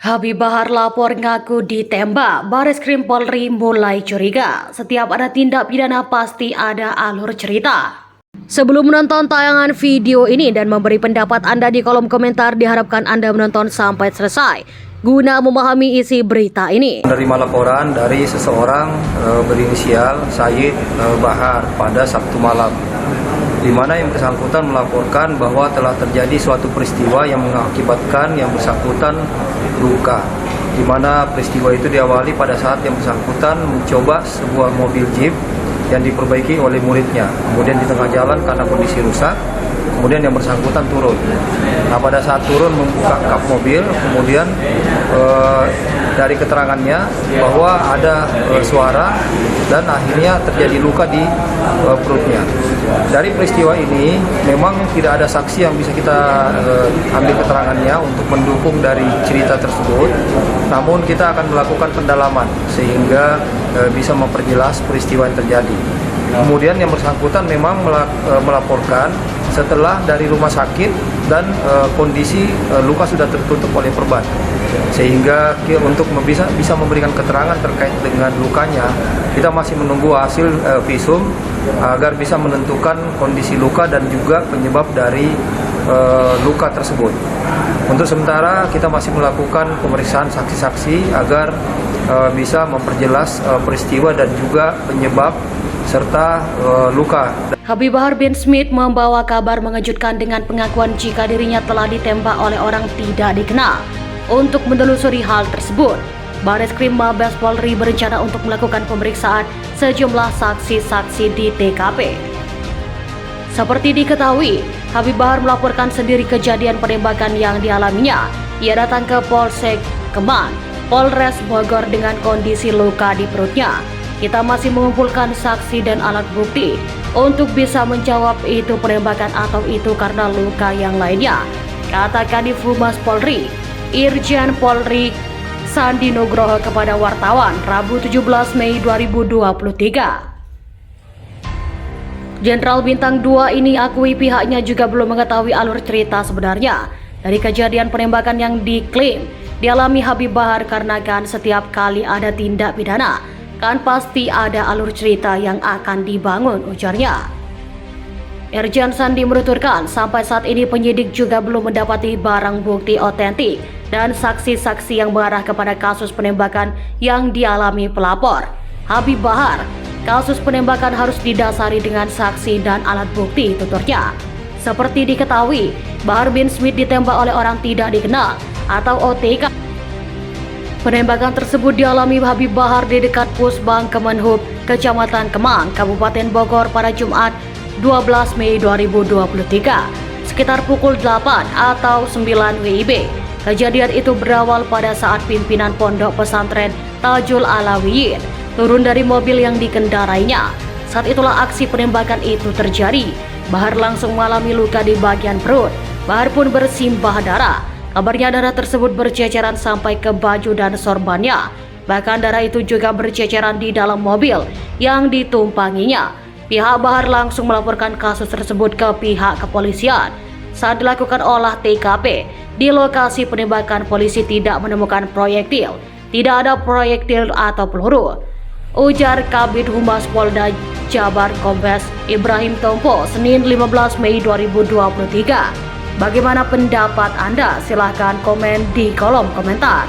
Habib Bahar lapor ngaku ditembak, Bareskrim Polri mulai curiga. Setiap ada tindak pidana pasti ada alur cerita. Sebelum menonton tayangan video ini dan memberi pendapat Anda di kolom komentar, diharapkan Anda menonton sampai selesai guna memahami isi berita ini. Menerima laporan dari seseorang berinisial Said Bahar pada Sabtu malam, di mana yang bersangkutan melaporkan bahwa telah terjadi suatu peristiwa yang mengakibatkan yang bersangkutan luka, di mana peristiwa itu diawali pada saat yang bersangkutan mencoba sebuah mobil jeep yang diperbaiki oleh muridnya. Kemudian di tengah jalan karena kondisi rusak, kemudian yang bersangkutan turun. Nah, pada saat turun membuka kap mobil, kemudian dari keterangannya bahwa ada suara dan akhirnya terjadi luka di perutnya. Dari peristiwa ini memang tidak ada saksi yang bisa kita ambil keterangannya untuk mendukung dari cerita tersebut. Namun kita akan melakukan pendalaman sehingga bisa memperjelas peristiwa yang terjadi. Kemudian yang bersangkutan memang melaporkan setelah dari rumah sakit dan kondisi luka sudah tertutup oleh perban, sehingga untuk bisa memberikan keterangan terkait dengan lukanya, kita masih menunggu hasil visum agar bisa menentukan kondisi luka dan juga penyebab dari luka tersebut. Untuk sementara kita masih melakukan pemeriksaan saksi-saksi agar bisa memperjelas peristiwa dan juga penyebab serta luka. Habib Bahar bin Smith membawa kabar mengejutkan dengan pengakuan jika dirinya telah ditembak oleh orang tidak dikenal. Untuk menelusuri hal tersebut, Bareskrim Mabes Polri berencana untuk melakukan pemeriksaan sejumlah saksi-saksi di TKP. Seperti diketahui, Habib Bahar melaporkan sendiri kejadian penembakan yang dialaminya. Ia datang ke Polsek Kemang, Polres Bogor dengan kondisi luka di perutnya. Kita masih mengumpulkan saksi dan alat bukti untuk bisa menjawab itu penembakan atau itu karena luka yang lainnya, kata Kadif Humas Polri, Irjen Polri Sandi Nugroho kepada wartawan Rabu 17 Mei 2023. Jenderal Bintang 2 ini akui pihaknya juga belum mengetahui alur cerita sebenarnya dari kejadian penembakan yang diklaim dialami Habib Bahar, karena kan setiap kali ada tindak pidana kan pasti ada alur cerita yang akan dibangun, ujarnya. Irjen Sandi menuturkan sampai saat ini penyidik juga belum mendapati barang bukti otentik dan saksi-saksi yang mengarah kepada kasus penembakan yang dialami pelapor Habib Bahar. Kasus penembakan harus didasari dengan saksi dan alat bukti, tuturnya. Seperti diketahui, Bahar bin Smith ditembak oleh orang tidak dikenal atau OTK. Penembakan tersebut dialami Habib Bahar di dekat Pusbang Kemenhub, Kecamatan Kemang, Kabupaten Bogor pada Jumat 12 Mei 2023, sekitar pukul 8 atau 9 WIB. Kejadian itu berawal pada saat pimpinan Pondok Pesantren Tajul Alawiyin turun dari mobil yang dikendarainya. Saat itulah aksi penembakan itu terjadi. Bahar langsung mengalami luka di bagian perut. Bahar pun bersimbah darah. Kabarnya darah tersebut berceceran sampai ke baju dan sorbannya. Bahkan darah itu juga berceceran di dalam mobil yang ditumpanginya. Pihak Bahar langsung melaporkan kasus tersebut ke pihak kepolisian. Saat dilakukan olah TKP di lokasi penembakan, polisi tidak menemukan proyektil. Tidak ada proyektil atau peluru, ujar Kabid Humas Polda Jabar Kombes Ibrahim Tompo Senin 15 Mei 2023. Bagaimana pendapat Anda? Silahkan komen di kolom komentar.